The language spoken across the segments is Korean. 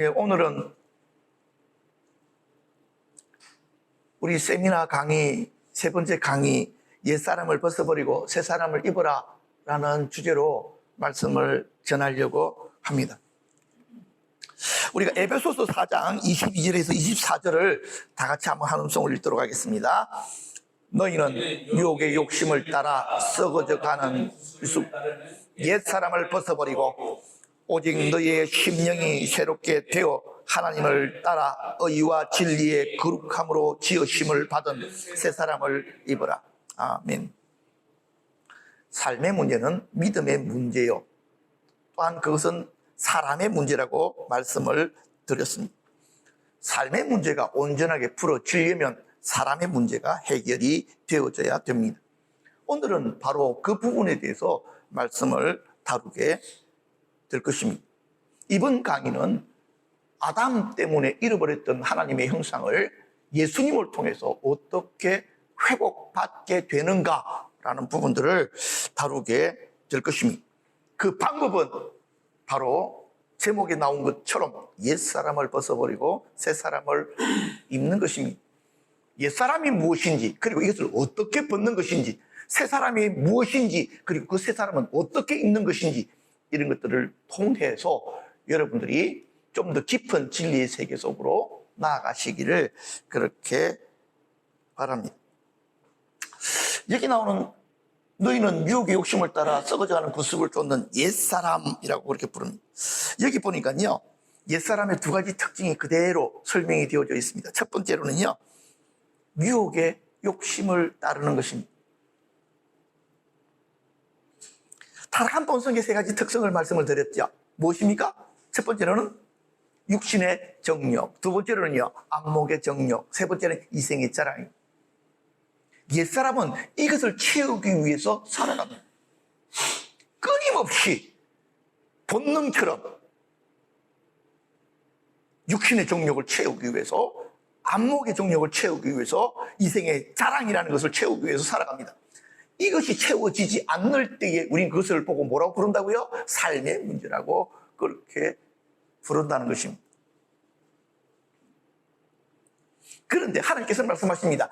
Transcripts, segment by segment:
오늘은 우리 세미나 강의 세 번째 강의 옛사람을 벗어버리고 새사람을 입어라 라는 주제로 말씀을 전하려고 합니다. 우리가 에베소서 4장 22절에서 24절을 다 같이 한번 한 음성을 읽도록 하겠습니다. 너희는 유혹의 욕심을 따라 썩어져 가는 옛사람을 벗어버리고 오직 너희의 심령이 새롭게 되어 하나님을 따라 의와 진리의 거룩함으로 지으심을 받은 새사람을 입어라. 아멘. 삶의 문제는 믿음의 문제요, 또한 그것은 사람의 문제라고 말씀을 드렸습니다. 삶의 문제가 온전하게 풀어지려면 사람의 문제가 해결이 되어져야 됩니다. 오늘은 바로 그 부분에 대해서 말씀을 다루게 될 것입니다. 이번 강의는 아담 때문에 잃어버렸던 하나님의 형상을 예수님을 통해서 어떻게 회복받게 되는가라는 부분들을 다루게 될 것입니다. 그 방법은 바로 제목에 나온 것처럼 옛사람을 벗어버리고 새사람을 입는 것입니다. 옛사람이 무엇인지, 그리고 이것을 어떻게 벗는 것인지, 새사람이 무엇인지, 그리고 그 새사람은 어떻게 입는 것인지, 이런 것들을 통해서 여러분들이 좀 더 깊은 진리의 세계 속으로 나아가시기를 그렇게 바랍니다. 여기 나오는 너희는 유혹의 욕심을 따라 썩어져가는 구습을 쫓는 옛사람이라고 그렇게 부릅니다. 여기 보니까요, 옛사람의 두 가지 특징이 그대로 설명이 되어져 있습니다. 첫 번째로는요, 유혹의 욕심을 따르는 것입니다. 타락한 본성의 세 가지 특성을 말씀을 드렸죠. 무엇입니까? 첫 번째로는 육신의 정욕, 두 번째로는요, 안목의 정욕, 세 번째는 이생의 자랑입니다. 옛사람은 이것을 채우기 위해서 살아갑니다. 끊임없이 본능처럼 육신의 정욕을 채우기 위해서, 안목의 정욕을 채우기 위해서, 이생의 자랑이라는 것을 채우기 위해서 살아갑니다. 이것이 채워지지 않을 때에 우리는 그것을 보고 뭐라고 부른다고요? 삶의 문제라고 그렇게 부른다는 것입니다. 그런데 하나님께서 말씀하십니다.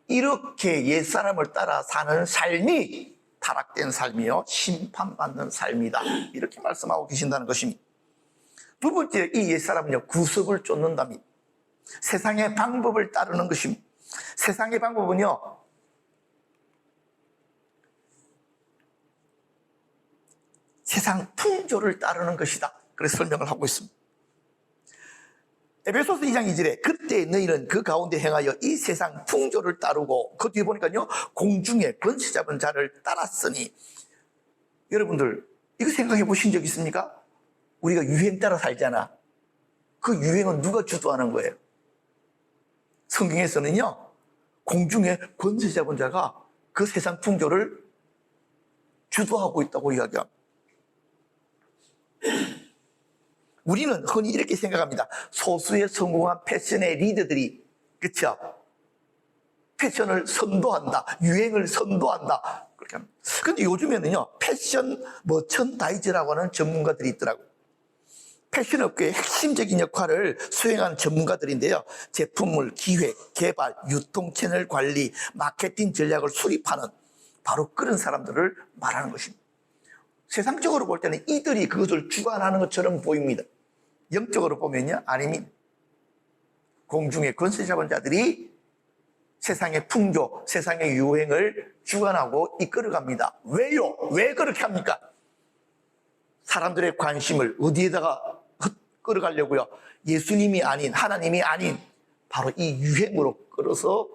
이렇게 옛사람을 따라 사는 삶이 타락된 삶이요, 심판받는 삶이다, 이렇게 말씀하고 계신다는 것입니다. 두 번째, 이 옛사람은요, 구습을 쫓는답니다. 세상의 방법을 따르는 것입니다. 세상의 방법은요, 세상 풍조를 따르는 것이다, 그래서 설명을 하고 있습니다. 에베소서 2장 2절에 그때 너희는 그 가운데 행하여 이 세상 풍조를 따르고, 그 뒤에 보니까요, 공중에 권세 잡은 자를 따랐으니. 여러분들 이거 생각해 보신 적 있습니까? 우리가 유행 따라 살잖아. 그 유행은 누가 주도하는 거예요? 성경에서는요, 공중에 권세 잡은 자가 그 세상 풍조를 주도하고 있다고 이야기합니다. 우리는 흔히 이렇게 생각합니다. 소수의 성공한 패션의 리더들이, 그렇죠? 패션을 선도한다, 유행을 선도한다, 그렇게 합니다. 그런데 요즘에는요, 패션 머천다이저라고 하는 전문가들이 있더라고요. 패션 업계의 핵심적인 역할을 수행하는 전문가들인데요, 제품을 기획, 개발, 유통 채널 관리, 마케팅 전략을 수립하는 바로 그런 사람들을 말하는 것입니다. 세상적으로 볼 때는 이들이 그것을 주관하는 것처럼 보입니다. 영적으로 보면요, 아닙니다. 공중에 권세 잡은 자들이 세상의 풍조, 세상의 유행을 주관하고 이끌어갑니다. 왜요? 왜 그렇게 합니까? 사람들의 관심을 어디에다가 끌어가려고요? 예수님이 아닌, 하나님이 아닌 바로 이 유행으로 끌어서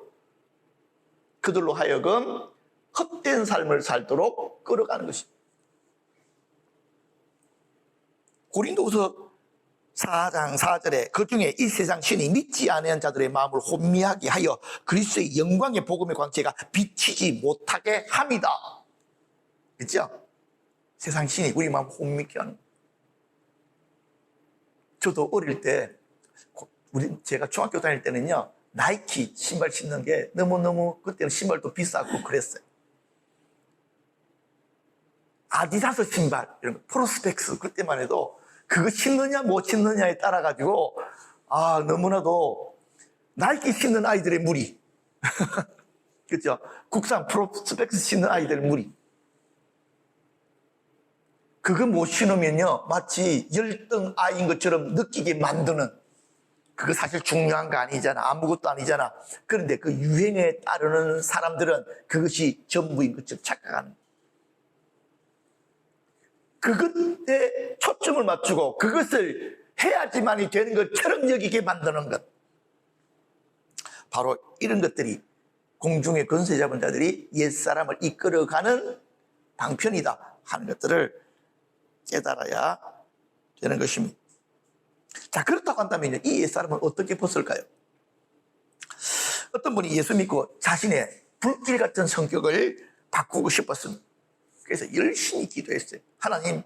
그들로 하여금 헛된 삶을 살도록 끌어가는 것입니다. 고린도후서 4장 4절에 그 중에 이 세상 신이 믿지 않은 자들의 마음을 혼미하게 하여 그리스도의 영광의 복음의 광채가 비치지 못하게 합니다. 그렇죠? 세상 신이 우리 마음을 혼미케 하는. 저도 어릴 때, 제가 중학교 다닐 때는요, 나이키 신발 신는 게 너무너무, 그때는 신발도 비싸고 그랬어요. 아디다스 신발, 이런 거, 프로스펙스, 그때만 해도 그거 신느냐 못 신느냐에 따라 가지고 너무나도 나이키 신는 아이들의 무리 그렇죠? 국산 프로스펙스 신는 아이들의 무리 그거 못 신으면요 마치 열등 아이인 것처럼 느끼게 만드는 그거 사실 중요한 거 아니잖아. 아무것도 아니잖아. 그런데 그 유행에 따르는 사람들은 그것이 전부인 것처럼 착각하는 그것에 초점을 맞추고 그것을 해야지만이 되는 것처럼 여기게 만드는 것 바로 이런 것들이 공중의 권세 잡은 자들이 옛사람을 이끌어가는 방편이다 하는 것들을 깨달아야 되는 것입니다. 자, 그렇다고 한다면 이 옛사람은 어떻게 벗을까요? 어떤 분이 예수 믿고 자신의 불길 같은 성격을 바꾸고 싶었습니다. 그래서 열심히 기도했어요. 하나님,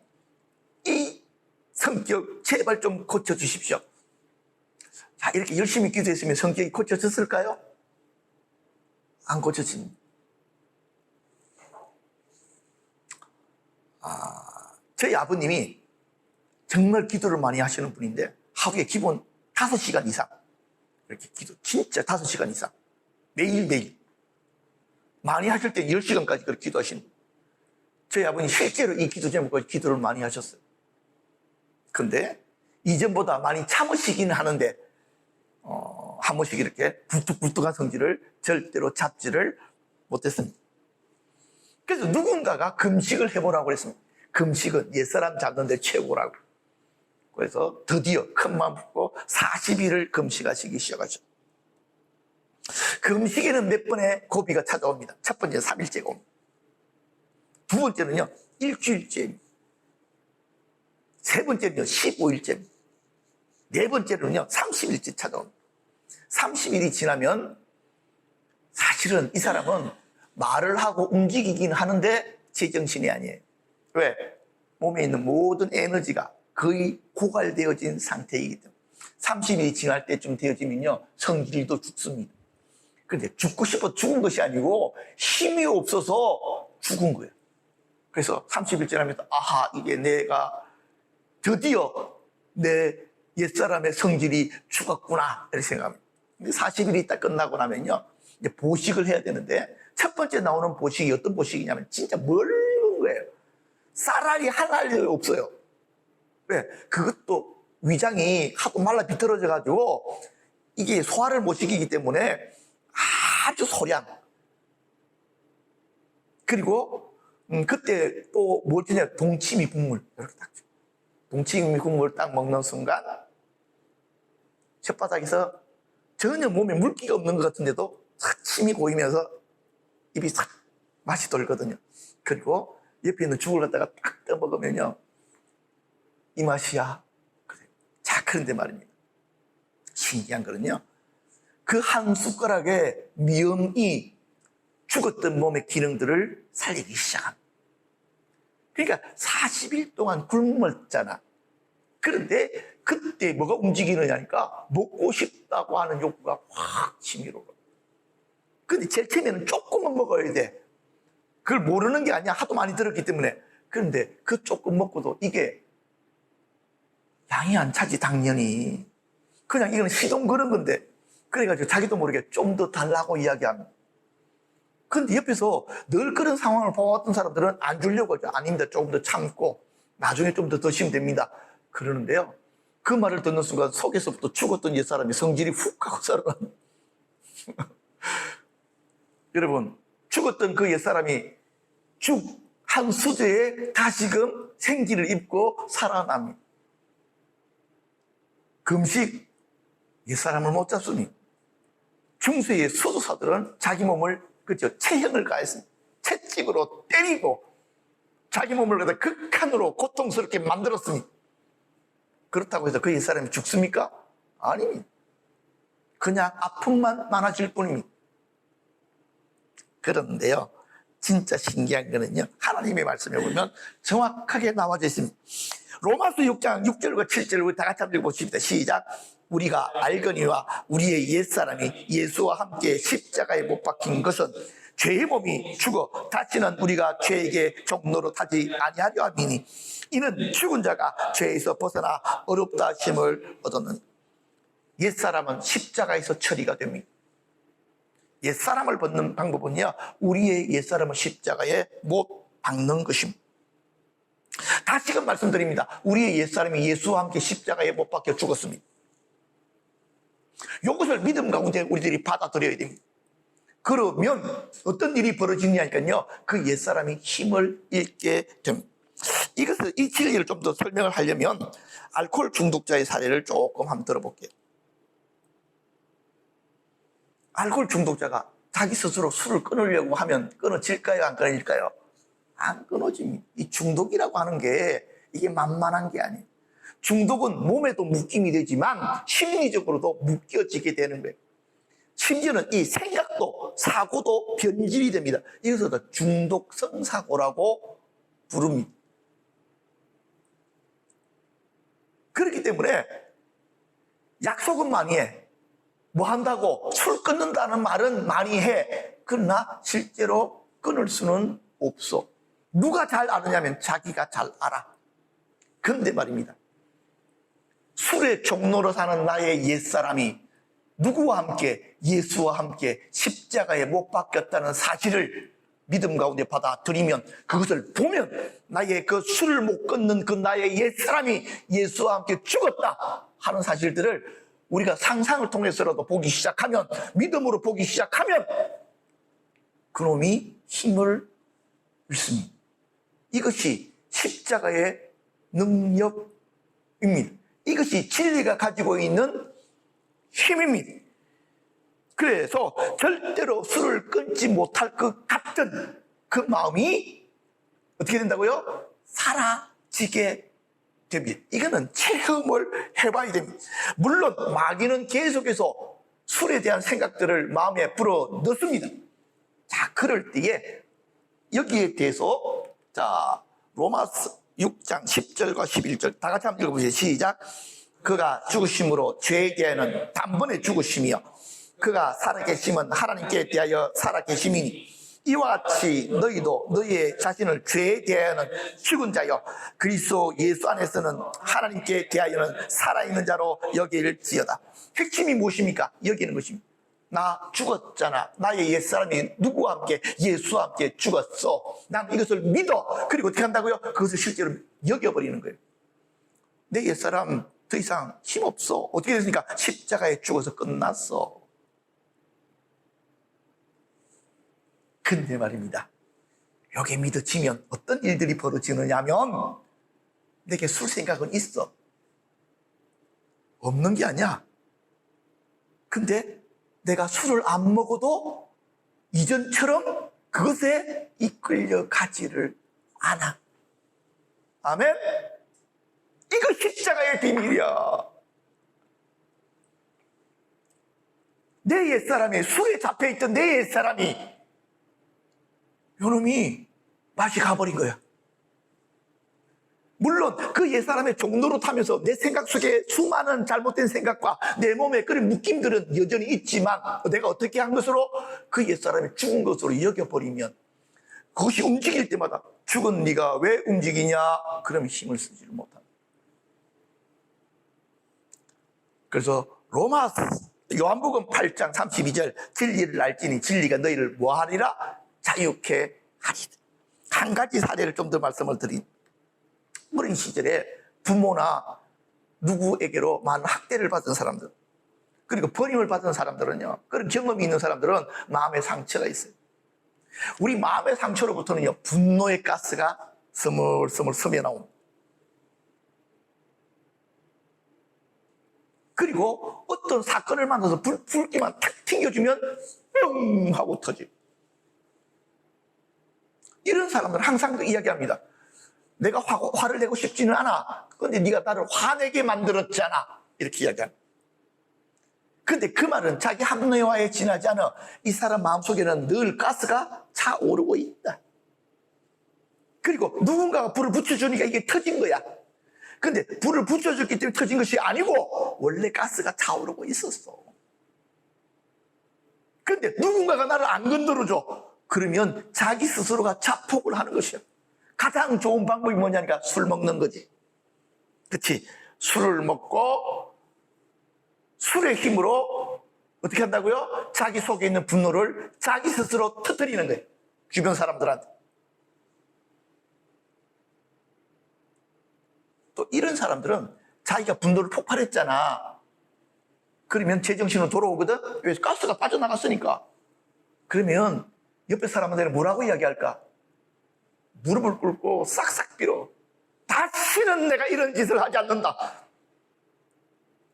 이 성격 제발 좀 고쳐주십시오. 자, 이렇게 열심히 기도했으면 성격이 고쳐졌을까요? 안 고쳐집니다. 저희 아버님이 정말 기도를 많이 하시는 분인데 하루에 기본 5시간 이상 이렇게 기도 진짜 5시간 이상 매일매일 많이 하실 때 10시간까지 그렇게 기도하시는 저희 아버님 실제로 이 기도 제목까지 기도를 많이 하셨어요. 근데 이전보다 많이 참으시기는 하는데 한 번씩 이렇게 굴뚝굴뚝한 성질을 절대로 잡지를 못했습니다. 그래서 누군가가 금식을 해보라고 그랬습니다. 금식은 옛사람 잡는 데 최고라고. 그래서 드디어 큰마음 먹고 40일을 금식하시기 시작하죠. 금식에는 몇 번의 고비가 찾아옵니다. 첫 번째 3일째가 옵니다. 두 번째는요 일주일째입니다. 세 번째는요 15일째입니다. 네 번째는요 30일째 찾아옵니다. 30일이 지나면 사실은 이 사람은 말을 하고 움직이긴 하는데 제정신이 아니에요. 왜? 몸에 있는 모든 에너지가 거의 고갈되어진 상태이기 때문에 30일이 지날 때쯤 되어지면요 성질도 죽습니다. 그런데 죽고 싶어 죽은 것이 아니고 힘이 없어서 죽은 거예요. 그래서 30일 지나면 이게 내가 드디어 내 옛사람의 성질이 죽었구나 이렇게 생각합니다. 근데 40일이 딱 끝나고 나면요 이제 보식을 해야 되는데 첫 번째 나오는 보식이 어떤 보식이냐면 진짜 멀은 거예요. 쌀알이 한 알이 없어요. 왜? 그것도 위장이 하도 말라 비틀어져 가지고 이게 소화를 못 시키기 때문에 아주 소량. 그리고 그때 또 뭘 주냐? 동치미 국물 이렇게 딱 줘. 동치미 국물 딱 먹는 순간 혓바닥에서 전혀 몸에 물기가 없는 것 같은데도 싹 침이 고이면서 입이 싹 맛이 돌거든요. 그리고 옆에 있는 죽을 갖다가 딱 떠먹으면요 이 맛이야. 그래. 자, 그런데 말입니다. 신기한 거는요 그 한 숟가락의 미음이 죽었던 몸의 기능들을 살리기 시작합니다. 그러니까 40일 동안 굶었잖아. 그런데 그때 뭐가 움직이느냐니까 먹고 싶다고 하는 욕구가 확 치밀어. 근데 제일 처음에는 조금만 먹어야 돼. 그걸 모르는 게 아니야. 하도 많이 들었기 때문에. 그런데 그 조금 먹고도 이게 양이 안 차지 당연히. 그냥 이건 시동 거는 건데 그래가지고 자기도 모르게 좀 더 달라고 이야기합니다. 근데 옆에서 늘 그런 상황을 봐왔던 사람들은 안 주려고 하죠. 아닙니다. 조금 더 참고 나중에 좀 더 드시면 됩니다. 그러는데요. 그 말을 듣는 순간 속에서부터 죽었던 옛사람이 성질이 훅 하고 살아납니다. 여러분 죽었던 그 옛사람이 죽 한 수저에 다시금 생기를 입고 살아납니다. 금식 옛사람을 못 잡습니다. 중세의 수도사들은 자기 몸을 체형을 가했습니다. 채찍으로 때리고 자기 몸을 갖다 극한으로 고통스럽게 만들었습니다. 그렇다고 해서 그 옛사람이 죽습니까? 아닙니다. 그냥 아픔만 많아질 뿐입니다. 그런데요 진짜 신기한 거는요 하나님의 말씀에 보면 정확하게 나와져 있습니다. 로마서 6장 6절과 7절을 우리 다 같이 한번 읽어보십시다. 시작. 우리가 알거니와 우리의 옛사람이 예수와 함께 십자가에 못 박힌 것은 죄의 몸이 죽어 다시는 우리가 죄에게 종로로 타지 아니하려 함이니 이는 죽은 자가 죄에서 벗어나 어렵다 하심을 얻었는 옛사람은 십자가에서 처리가 됩니다. 옛사람을 벗는 방법은요, 우리의 옛사람을 십자가에 못 박는 것입니다. 다시금 말씀드립니다. 우리의 옛사람이 예수와 함께 십자가에 못 박혀 죽었습니다. 이것을 믿음 가운데 우리들이 받아들여야 됩니다. 그러면 어떤 일이 벌어지냐니까요, 그 옛사람이 힘을 잃게 됩니다. 이 진리를 좀 더 설명을 하려면 알코올 중독자의 사례를 조금 한번 들어볼게요. 알코올 중독자가 자기 스스로 술을 끊으려고 하면 끊어질까요? 안 끊어질까요? 안 끊어집니다. 이 중독이라고 하는 게 이게 만만한 게 아니에요. 중독은 몸에도 묶임이 되지만 심리적으로도 묶여지게 되는 거예요. 심지어는 이 생각도 사고도 변질이 됩니다. 이것을 중독성 사고라고 부릅니다. 그렇기 때문에 약속은 많이 해. 뭐 한다고 술 끊는다는 말은 많이 해. 그러나 실제로 끊을 수는 없어. 누가 잘 아느냐면 자기가 잘 알아. 그런데 말입니다. 술의 종로로 사는 나의 옛사람이 누구와 함께, 예수와 함께 십자가에 못 박혔다는 사실을 믿음 가운데 받아들이면, 그것을 보면 나의 그 술을 못 끊는 그 나의 옛사람이 예수와 함께 죽었다 하는 사실들을 우리가 상상을 통해서라도 보기 시작하면, 믿음으로 보기 시작하면 그놈이 힘을 잃습니다. 이것이 십자가의 능력입니다. 이것이 진리가 가지고 있는 힘입니다. 그래서 절대로 술을 끊지 못할 것 같은 그 마음이 어떻게 된다고요? 사라지게 됩니다. 이거는 체험을 해봐야 됩니다. 물론 마귀는 계속해서 술에 대한 생각들을 마음에 불어 넣습니다. 자, 그럴 때에 여기에 대해서 자, 로마서 6장 10절과 11절 다 같이 한번 읽어보세요. 시작. 그가 죽으심으로 죄에 대하여는 단번에 죽으심이요 그가 살아계심은 하나님께 대하여 살아계심이니 이와 같이 너희도 너희의 자신을 죄에 대하여는 죽은 자요 그리스도 예수 안에서는 하나님께 대하여는 살아있는 자로 여길지어다. 핵심이 무엇입니까? 여기는 것입니다. 나 죽었잖아. 나의 옛사람이 누구와 함께? 예수와 함께 죽었어. 난 이것을 믿어. 그리고 어떻게 한다고요? 그것을 실제로 여겨버리는 거예요. 내 옛사람 더 이상 힘없어. 어떻게 됐습니까? 십자가에 죽어서 끝났어. 근데 말입니다. 여기에 믿어지면 어떤 일들이 벌어지느냐면 내게 술 생각은 있어. 없는 게 아니야. 근데 내가 술을 안 먹어도 이전처럼 그것에 이끌려 가지를 않아. 아멘? 이거 십자가의 비밀이야. 내 옛사람이, 술에 잡혀있던 내 옛사람이 요놈이 맛이 가버린 거야. 물론 그 옛사람의 종로로 타면서 내 생각 속에 수많은 잘못된 생각과 내 몸에 그런 묶임들은 여전히 있지만 내가 어떻게 한 것으로 그 옛사람이 죽은 것으로 여겨버리면 그것이 움직일 때마다 죽은 네가 왜 움직이냐? 그러면 힘을 쓰지를 못한다. 그래서 요한복음 8장 32절 진리를 알지니 진리가 너희를 뭐하리라? 자유케 하리라. 한 가지 사례를 좀 더 말씀을 드린 어린 시절에 부모나 누구에게로 많은 학대를 받은 사람들 그리고 버림을 받은 사람들은요 그런 경험이 있는 사람들은 마음의 상처가 있어요. 우리 마음의 상처로부터는요 분노의 가스가 스물스물 스며나옵니다. 그리고 어떤 사건을 만나서 불기만 탁 튕겨주면 뿅 하고 터져요. 이런 사람들은 항상 그 이야기합니다. 내가 화를 내고 싶지는 않아. 그런데 네가 나를 화내게 만들었잖아. 이렇게 이야기합니다. 그런데 그 말은 자기 합리화에 지나지 않아. 이 사람 마음속에는 늘 가스가 차오르고 있다. 그리고 누군가가 불을 붙여주니까 이게 터진 거야. 근데 불을 붙여줬기 때문에 터진 것이 아니고 원래 가스가 차오르고 있었어. 그런데 누군가가 나를 안 건드려줘. 그러면 자기 스스로가 자폭을 하는 것이야. 가장 좋은 방법이 뭐냐니까 술 먹는 거지. 그렇지? 술을 먹고 술의 힘으로 어떻게 한다고요? 자기 속에 있는 분노를 자기 스스로 터뜨리는 거예요. 주변 사람들한테. 또 이런 사람들은 자기가 분노를 폭발했잖아. 그러면 제정신으로 돌아오거든? 왜? 가스가 빠져나갔으니까. 그러면 옆에 사람들은 뭐라고 이야기할까? 무릎을 꿇고 싹싹 빌어. 다시는 내가 이런 짓을 하지 않는다.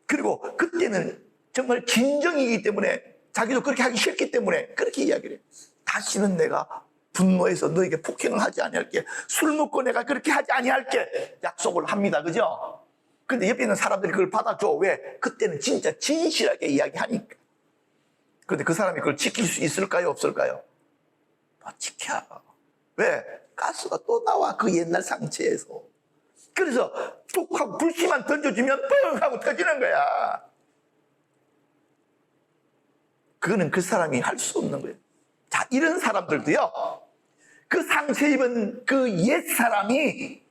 그리고 그때는 정말 진정이기 때문에 자기도 그렇게 하기 싫기 때문에 그렇게 이야기를 해. 다시는 내가 분노해서 너에게 폭행을 하지 아니할게. 술 먹고 내가 그렇게 하지 아니할게. 약속을 합니다. 그죠? 근데 옆에 있는 사람들이 그걸 받아줘. 왜? 그때는 진짜 진실하게 이야기하니까. 그런데 그 사람이 그걸 지킬 수 있을까요? 없을까요? 지켜. 왜? 가스가 또 나와. 그 옛날 상처에서. 그래서 툭 하고 불씨만 던져주면 뻥 하고 터지는 거야. 그거는 그 사람이 할 수 없는 거예요. 자, 이런 사람들도요, 그 상처 입은 그 옛사람이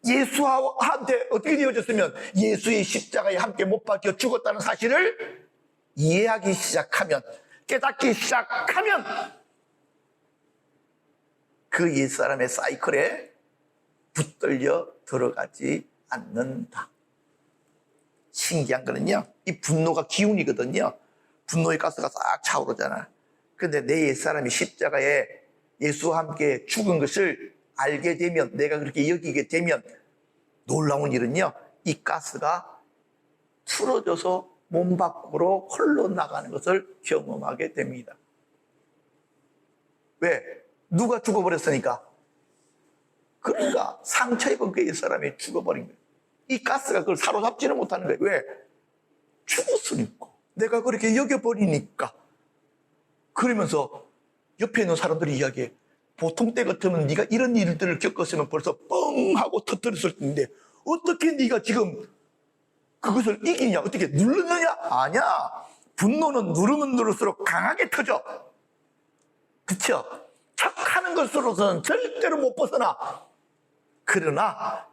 예수한테 어떻게 되어졌으면 예수의 십자가에 함께 못 박혀 죽었다는 사실을 이해하기 시작하면, 깨닫기 시작하면 그 옛사람의 사이클에 붙들려 들어가지 않는다. 신기한 거는요, 이 분노가 기운이거든요. 분노의 가스가 싹 차오르잖아. 근데 내 옛사람이 십자가에 예수와 함께 죽은 것을 알게 되면, 내가 그렇게 여기게 되면 놀라운 일은요, 이 가스가 풀어져서 몸 밖으로 흘러나가는 것을 경험하게 됩니다. 왜? 누가 죽어버렸으니까. 그러니까 상처 입은 그 옛사람이 죽어버린 거예요. 이 가스가 그걸 사로잡지는 못하는 거예요. 왜? 죽었으니까. 내가 그렇게 여겨버리니까. 그러면서 옆에 있는 사람들이 이야기해. 보통 때 같으면 네가 이런 일들을 겪었으면 벌써 뻥 하고 터뜨렸을 텐데 어떻게 네가 지금 그것을 이기냐? 어떻게 누르느냐? 아니야. 분노는 누르면 누를수록 강하게 터져. 그쵸? 척하는 것으로서는 절대로 못 벗어나. 그러나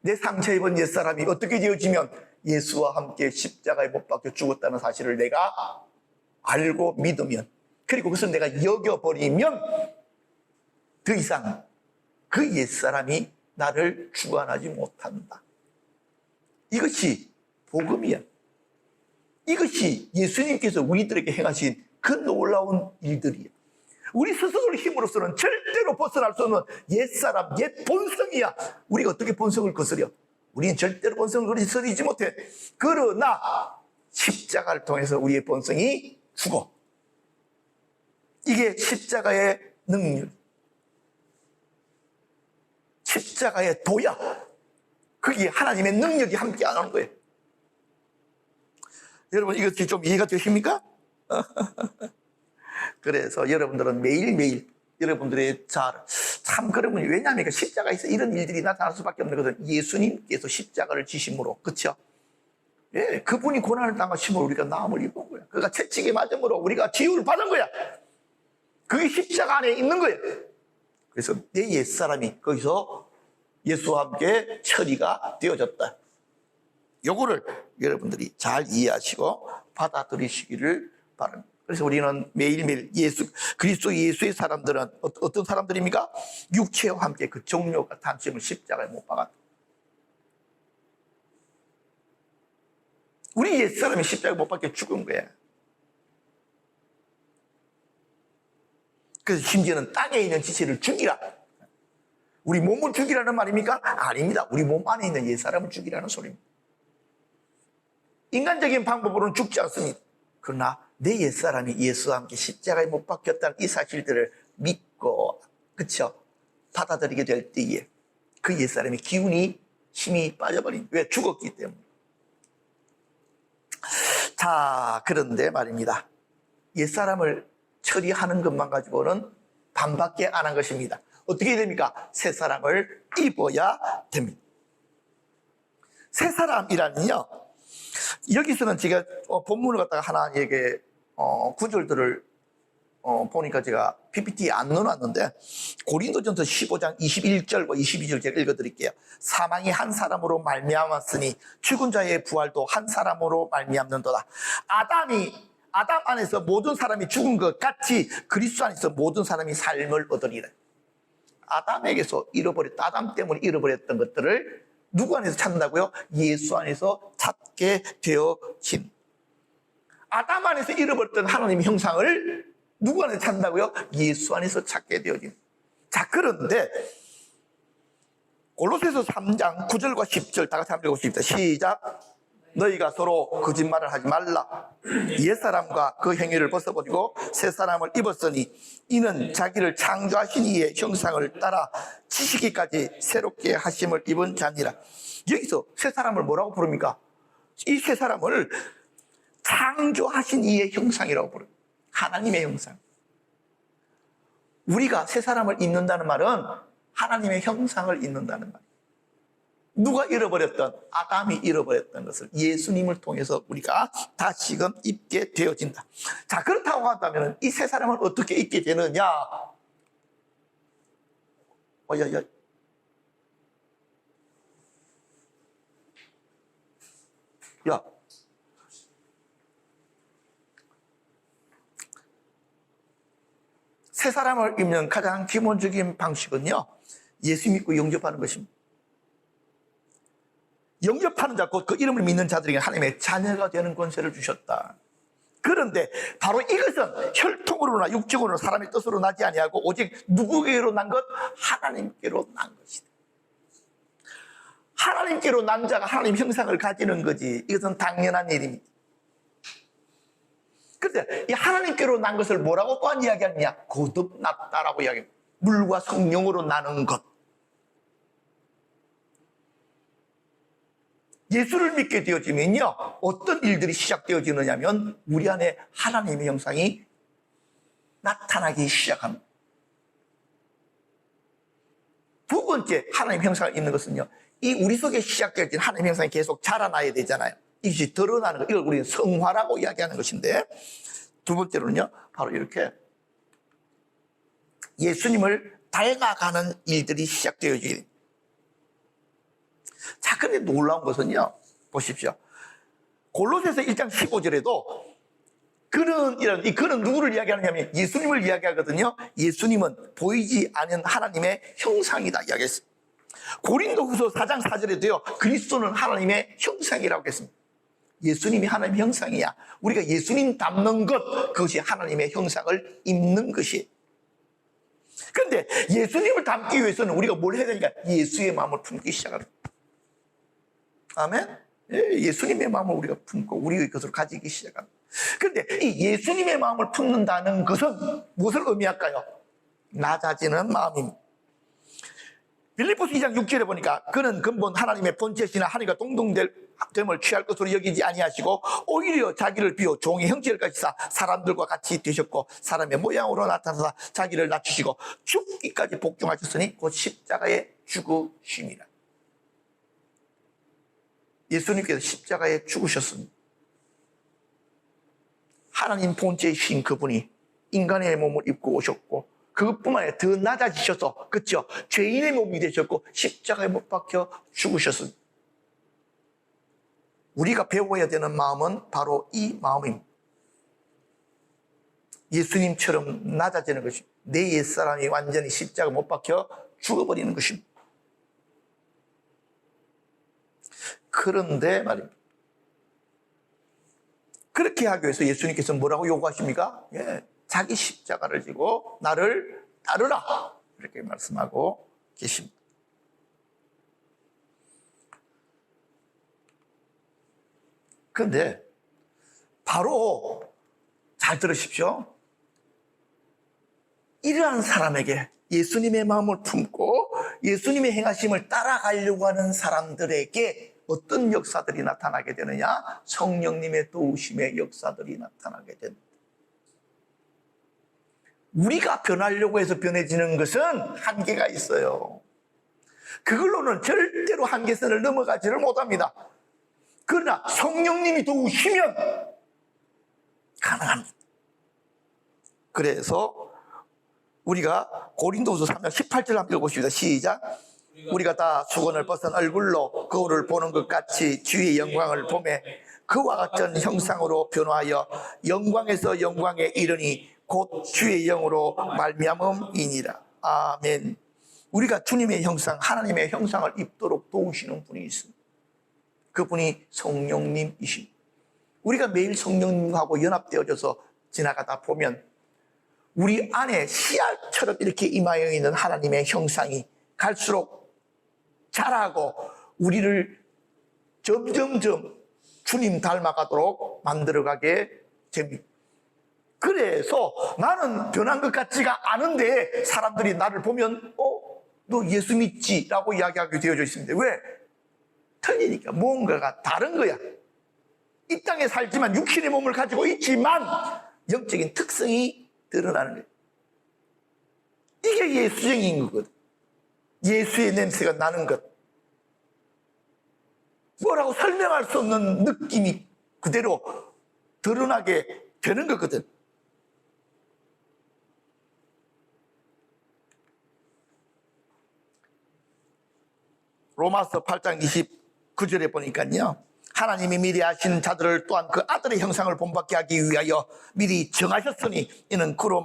내 상처 입은 옛사람이 어떻게 되어지면 예수와 함께 십자가에 못 박혀 죽었다는 사실을 내가 알고 믿으면, 그리고 그것을 내가 여겨버리면 더 이상 그 옛사람이 나를 주관하지 못한다. 이것이 복음이야. 이것이 예수님께서 우리들에게 행하신 그 놀라운 일들이야. 우리 스스로의 힘으로서는 절대로 벗어날 수 없는 옛사람, 옛 본성이야. 우리가 어떻게 본성을 거스려? 우리는 절대로 본성을 거스리지 못해. 그러나 십자가를 통해서 우리의 본성이 죽어. 이게 십자가의 능력, 십자가의 도야. 그게 하나님의 능력이 함께 안 하는 거예요. 여러분, 이것이 좀 이해가 되십니까? 그래서 여러분들은 매일매일 여러분들의 참 그러면, 왜냐하면 십자가에서 이런 일들이 나타날 수밖에 없는 것은 예수님께서 십자가를 지심으로, 그렇죠? 예, 그분이 고난을 당하심으로 우리가 나음을 입은 거야. 그가 채찍에 맞음으로 우리가 치유를 받은 거야. 그게 십자가 안에 있는 거예요. 그래서 내 옛사람이 거기서 예수와 함께 처리가 되어졌다. 요거를 여러분들이 잘 이해하시고 받아들이시기를 바랍니다. 그래서 우리는 매일매일 그리스도 예수의 사람들은 어떤 사람들입니까? 육체와 함께 그 종료가 탄심을 십자가에 못 박았다. 우리 옛사람이 십자가에 못 박혀 죽은 거야. 그래서 심지어는 땅에 있는 지체를 죽이라. 우리 몸을 죽이라는 말입니까? 아닙니다. 우리 몸 안에 있는 옛사람을 죽이라는 소리입니다. 인간적인 방법으로는 죽지 않습니다. 그러나 내 옛사람이 예수와 함께 십자가에 못 박혔다는 이 사실들을 믿고, 그쵸? 받아들이게 될 때에 그 옛사람의 기운이, 힘이 빠져버린, 왜? 죽었기 때문에. 자, 그런데 말입니다. 옛사람을 처리하는 것만 가지고는 반밖에 안 한 것입니다. 어떻게 됩니까? 새 사람을 입어야 됩니다. 새 사람이라는요, 여기서는 제가 본문을 갖다가 하나 구절들을 보니까 제가 PPT에 안 넣어놨는데 고린도전서 15장 21절과 22절 제가 읽어드릴게요. 사망이 한 사람으로 말미암았으니 죽은 자의 부활도 한 사람으로 말미암는도다. 아담 안에서 모든 사람이 죽은 것 같이 그리스도 안에서 모든 사람이 삶을 얻으리라. 아담에게서 잃어버렸다. 아담 때문에 잃어버렸던 것들을 누구 안에서 찾는다고요? 예수 안에서 찾게 되어진. 아담 안에서 잃어버렸던 하나님의 형상을 누구 안에서 찾는다고요? 예수 안에서 찾게 되어진. 자, 그런데 골로새서 3장 9절과 10절 다 같이 한번 읽어보십시다. 시작. 너희가 서로 거짓말을 하지 말라. 옛사람과 그 행위를 벗어버리고 새사람을 입었으니 이는 자기를 창조하신 이의 형상을 따라 지시기까지 새롭게 하심을 입은 자니라. 여기서 새사람을 뭐라고 부릅니까? 이 새사람을 창조하신 이의 형상이라고 부릅니다. 하나님의 형상. 우리가 새사람을 입는다는 말은 하나님의 형상을 입는다는 말이에요. 누가 잃어버렸던, 아담이 잃어버렸던 것을 예수님을 통해서 우리가 다시금 입게 되어진다. 자, 그렇다고 한다면 이 새 사람을 어떻게 입게 되느냐? 야. 새 사람을 입는 가장 기본적인 방식은요, 예수 믿고 영접하는 것입니다. 영접하는 자, 곧 그 이름을 믿는 자들에게 하나님의 자녀가 되는 권세를 주셨다. 그런데 바로 이것은 혈통으로나 육적으로나 사람의 뜻으로 나지 아니하고 오직 누구에게로 난 것? 하나님께로 난 것이다. 하나님께로 난 자가 하나님 형상을 가지는 거지. 이것은 당연한 일입니다. 그런데 이 하나님께로 난 것을 뭐라고 또한 이야기하느냐? 거듭났다라고 이야기합니다. 물과 성령으로 나는 것. 예수를 믿게 되어지면요, 어떤 일들이 시작되어지느냐면 우리 안에 하나님의 형상이 나타나기 시작합니다. 두 번째 하나님의 형상을 입는 것은요, 이 우리 속에 시작되어진 하나님의 형상이 계속 자라나야 되잖아요. 이것이 드러나는 것, 이걸 우리는 성화라고 이야기하는 것인데, 두 번째로는요, 바로 이렇게 예수님을 닮아가는 일들이 시작되어지게 됩니다. 자, 근데 놀라운 것은요, 보십시오. 골로새서 1장 15절에도 그는 누구를 이야기하느냐면 예수님을 이야기하거든요. 예수님은 보이지 않는 하나님의 형상이다 이야기했습니다. 고린도후서 4장 4절에도요, 그리스도는 하나님의 형상이라고 했습니다. 예수님이 하나님의 형상이야. 우리가 예수님 닮는 것, 그것이 하나님의 형상을 입는 것이. 그런데 예수님을 닮기 위해서는 우리가 뭘 해야 되니까 예수의 마음을 품기 시작합니다. 아멘? 예수님의 마음을 우리가 품고 우리의 것으로 가지기 시작합니다. 그런데 이 예수님의 마음을 품는다는 것은 무엇을 의미할까요? 낮아지는 마음입니다. 빌립보서 2장 6절에 보니까 그는 근본 하나님의 본체시나 하나님과 동등됨을 취할 것으로 여기지 아니하시고 오히려 자기를 비워 종의 형체를 가지사 사람들과 같이 되셨고 사람의 모양으로 나타나사 자기를 낮추시고 죽기까지 복종하셨으니 곧 십자가에 죽으심이라. 예수님께서 십자가에 죽으셨습니다. 하나님 본체이신 그분이 인간의 몸을 입고 오셨고 그것뿐만 아니라 더 낮아지셔서, 그렇죠? 죄인의 몸이 되셨고 십자가에 못 박혀 죽으셨습니다. 우리가 배워야 되는 마음은 바로 이 마음입니다. 예수님처럼 낮아지는 것입니다. 내 옛사람이 완전히 십자가에 못 박혀 죽어버리는 것입니다. 그런데 말입니다. 그렇게 하기 위해서 예수님께서 뭐라고 요구하십니까? 자기 십자가를 지고 나를 따르라. 이렇게 말씀하고 계십니다. 그런데 바로 잘 들으십시오. 이러한 사람에게 예수님의 마음을 품고 예수님의 행하심을 따라가려고 하는 사람들에게 어떤 역사들이 나타나게 되느냐? 성령님의 도우심의 역사들이 나타나게 됩니다. 우리가 변하려고 해서 변해지는 것은 한계가 있어요. 그걸로는 절대로 한계선을 넘어가지를 못합니다. 그러나 성령님이 도우시면 가능합니다. 그래서 우리가 고린도후서 3장 18절 한번 읽어보십니다. 시작. 우리가 다 수건을 벗은 얼굴로 거울을 보는 것 같이 주의 영광을 보매 그와 같은 형상으로 변화하여 영광에서 영광에 이르니 곧 주의 영으로 말미암음이니라. 아멘. 우리가 주님의 형상, 하나님의 형상을 입도록 도우시는 분이 있습니다. 그분이 성령님이십니다. 우리가 매일 성령님하고 연합되어져서 지나가다 보면 우리 안에 씨앗처럼 이렇게 임하여 있는 하나님의 형상이 갈수록 자라고 우리를 점점점 주님 닮아가도록 만들어가게 됩니다. 그래서 나는 변한 것 같지가 않은데 사람들이 나를 보면 너 예수 믿지? 라고 이야기하게 되어져 있습니다. 왜? 틀리니까 뭔가가 다른 거야. 이 땅에 살지만 육신의 몸을 가지고 있지만 영적인 특성이 드러나는 거예요. 이게 예수적인 거거든. 예수의 냄새가 나는 것. 뭐라고 설명할 수 없는 느낌이 그대로 드러나게 되는 거거든. 로마서 8장 29절에 보니까요. 하나님이 미리 아신 자들을 또한 그 아들의 형상을 본받게 하기 위하여 미리 정하셨으니 이는 그로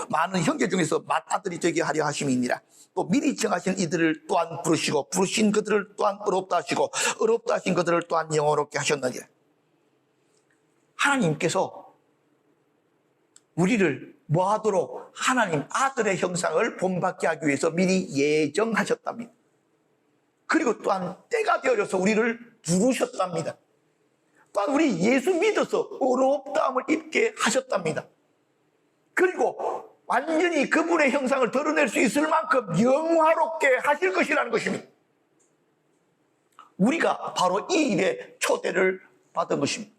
많은 형제 중에서 맏아들이 되게 하려 하심이니라. 또 미리 정하신 이들을 또한 부르시고 부르신 그들을 또한 의롭다 하시고 의롭다 하신 그들을 또한 영원롭게 하셨느니라. 하나님께서 우리를 뭐 하도록 하나님 아들의 형상을 본받게 하기 위해서 미리 예정하셨답니다. 그리고 또한 때가 되어져서 우리를 부르셨답니다. 또한 우리 예수 믿어서 의롭다함을 입게 하셨답니다. 그리고 완전히 그분의 형상을 드러낼 수 있을 만큼 영화롭게 하실 것이라는 것입니다. 우리가 바로 이 일에 초대를 받은 것입니다.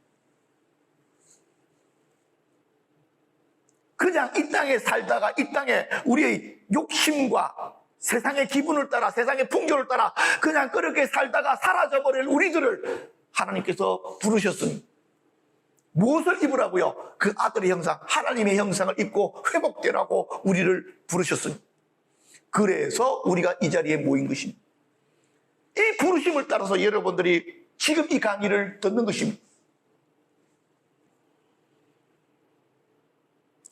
그냥 이 땅에 살다가 이 땅에 우리의 욕심과 세상의 기분을 따라 세상의 풍조를 따라 그냥 그렇게 살다가 사라져버릴 우리들을 하나님께서 부르셨으니 무엇을 입으라고요? 그 아들의 형상, 하나님의 형상을 입고 회복되라고 우리를 부르셨으니 그래서 우리가 이 자리에 모인 것입니다. 이 부르심을 따라서 여러분들이 지금 이 강의를 듣는 것입니다.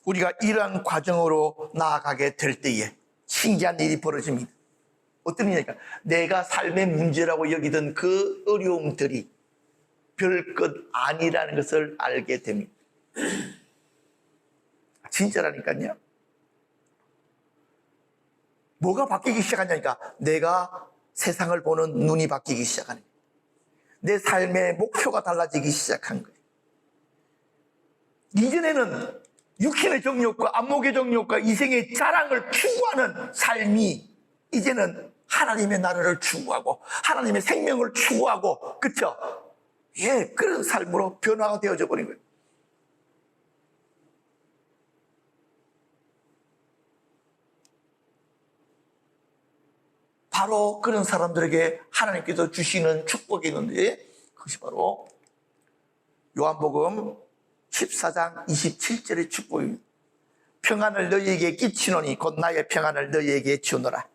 우리가 이러한 과정으로 나아가게 될 때에 신기한 일이 벌어집니다. 어떤 일이니까 내가 삶의 문제라고 여기던 그 어려움들이 별것 아니라는 것을 알게 됩니다. 진짜라니까요. 뭐가 바뀌기 시작하냐니까 내가 세상을 보는 눈이 바뀌기 시작하는 거예요. 내 삶의 목표가 달라지기 시작한 거예요. 이전에는 육신의 정욕과 안목의 정욕과 이생의 자랑을 추구하는 삶이 이제는 하나님의 나라를 추구하고 하나님의 생명을 추구하고 그렇죠? 예, 그런 삶으로 변화가 되어져 버린 거예요. 바로 그런 사람들에게 하나님께서 주시는 축복이 있는데 그것이 바로 요한복음 14장 27절의 축복입니다. 평안을 너희에게 끼치노니 곧 나의 평안을 너희에게 주노라.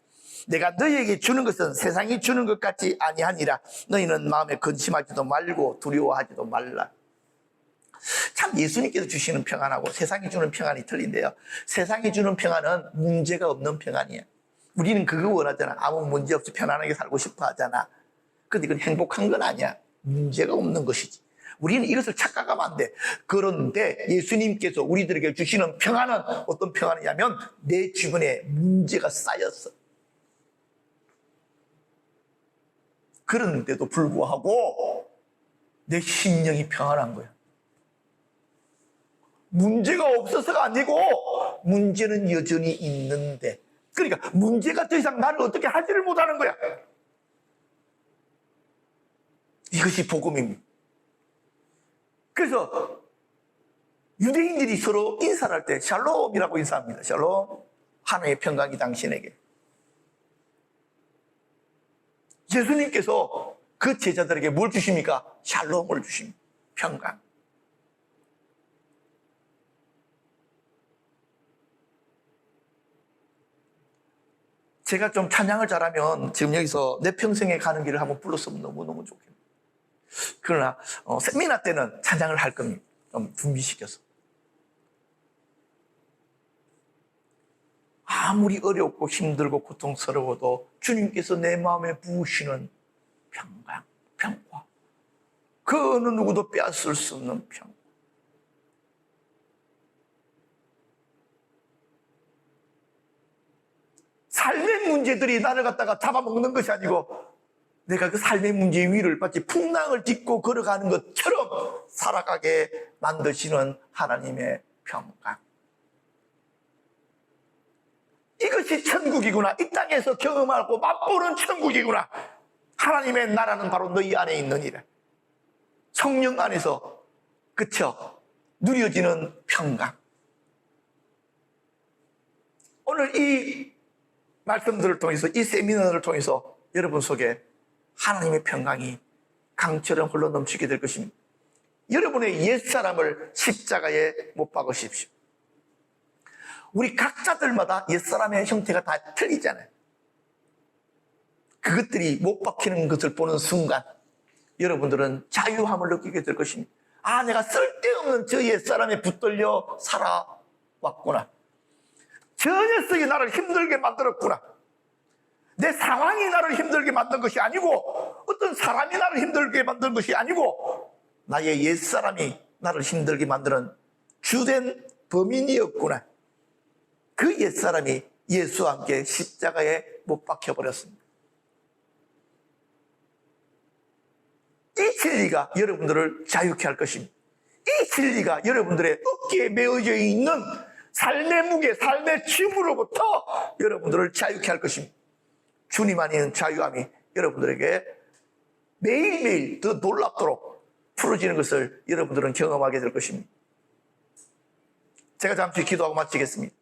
내가 너희에게 주는 것은 세상이 주는 것 같지 아니하니라. 너희는 마음에 근심하지도 말고 두려워하지도 말라. 참 예수님께서 주시는 평안하고 세상이 주는 평안이 틀린데요. 세상이 주는 평안은 문제가 없는 평안이에요. 우리는 그거 원하잖아. 아무 문제 없이 편안하게 살고 싶어 하잖아. 근데 그건 행복한 건 아니야. 문제가 없는 것이지. 우리는 이것을 착각하면 안 돼. 그런데 예수님께서 우리들에게 주시는 평안은 어떤 평안이냐면 내 주변에 문제가 쌓였어. 그런데도 불구하고 내 심령이 평안한 거야. 문제가 없어서가 아니고 문제는 여전히 있는데 그러니까 문제가 더 이상 나를 어떻게 하지를 못하는 거야. 이것이 복음입니다. 그래서 유대인들이 서로 인사를 할 때 샬롬이라고 인사합니다. 샬롬, 하나님의 평강이 당신에게. 예수님께서 그 제자들에게 뭘 주십니까? 샬롬을 주십니다. 평강. 제가 좀 찬양을 잘하면 지금 여기서 내 평생에 가는 길을 한번 불렀으면 너무너무 좋겠네요. 그러나 세미나 때는 찬양을 할 겁니다. 좀 준비시켜서. 아무리 어렵고 힘들고 고통스러워도 주님께서 내 마음에 부으시는 평강, 평화, 그 어느 누구도 빼앗을 수 없는 평화. 삶의 문제들이 나를 갖다가 잡아먹는 것이 아니고 내가 그 삶의 문제 위를 마치 풍랑을 딛고 걸어가는 것처럼 살아가게 만드시는 하나님의 평강. 이것이 천국이구나. 이 땅에서 경험하고 맛보는 천국이구나. 하나님의 나라는 바로 너희 안에 있느니라. 성령 안에서 그쵸? 누려지는 평강. 오늘 이 말씀들을 통해서, 이 세미나를 통해서 여러분 속에 하나님의 평강이 강처럼 흘러넘치게 될 것입니다. 여러분의 옛사람을 십자가에 못 박으십시오. 우리 각자들마다 옛사람의 형태가 다 틀리잖아요. 그것들이 못 박히는 것을 보는 순간 여러분들은 자유함을 느끼게 될 것입니다. 아, 내가 쓸데없는 저 옛사람에 붙들려 살아왔구나. 저 녀석이 나를 힘들게 만들었구나. 내 상황이 나를 힘들게 만든 것이 아니고, 어떤 사람이 나를 힘들게 만든 것이 아니고, 나의 옛사람이 나를 힘들게 만드는 주된 범인이었구나. 그 옛사람이 예수와 함께 십자가에 못 박혀버렸습니다. 이 진리가 여러분들을 자유케 할 것입니다. 이 진리가 여러분들의 어깨에 메어져 있는 삶의 무게, 삶의 짐으로부터 여러분들을 자유케 할 것입니다. 주님 안에 자유함이 여러분들에게 매일매일 더 놀랍도록 풀어지는 것을 여러분들은 경험하게 될 것입니다. 제가 잠시 기도하고 마치겠습니다.